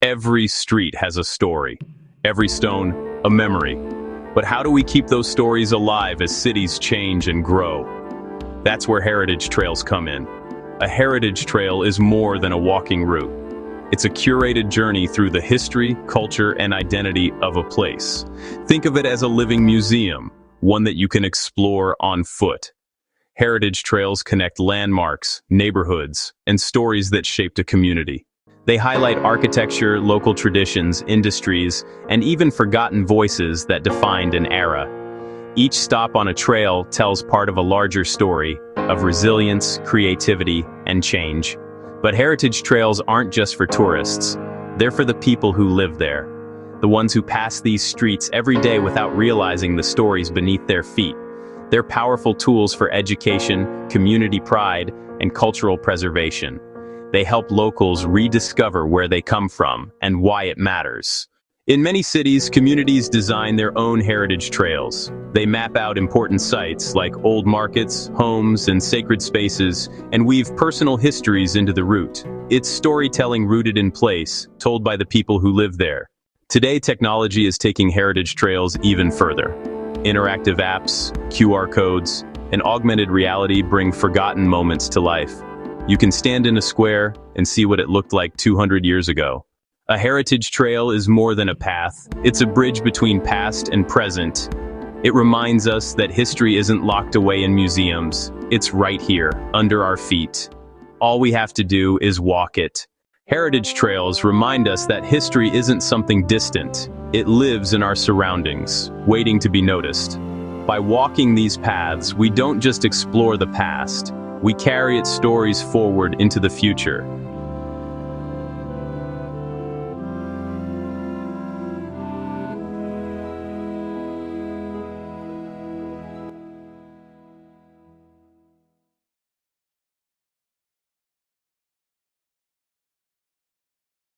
Every street has a story, every stone, a memory. But how do we keep those stories alive as cities change and grow? That's where heritage trails come in. A heritage trail is more than a walking route. It's a curated journey through the history, culture, and identity of a place. Think of it as a living museum, one that you can explore on foot. Heritage trails connect landmarks, neighborhoods, and stories that shaped a community. They highlight architecture, local traditions, industries, and even forgotten voices that defined an era. Each stop on a trail tells part of a larger story of resilience, creativity, and change. But heritage trails aren't just for tourists. They're for the people who live there. The ones who pass these streets every day without realizing the stories beneath their feet. They're powerful tools for education, community pride, and cultural preservation. They help locals rediscover where they come from and why it matters. In many cities, communities design their own heritage trails. They map out important sites like old markets, homes, and sacred spaces, and weave personal histories into the route. It's storytelling rooted in place, told by the people who live there. Today, technology is taking heritage trails even further. Interactive apps, QR codes, and augmented reality bring forgotten moments to life. You can stand in a square and see what it looked like 200 years ago. A heritage trail is more than a path. It's a bridge between past and present. It reminds us that history isn't locked away in museums. It's right here, under our feet. All we have to do is walk it. Heritage trails remind us that history isn't something distant. It lives in our surroundings, waiting to be noticed. By walking these paths, we don't just explore the past. We carry its stories forward into the future.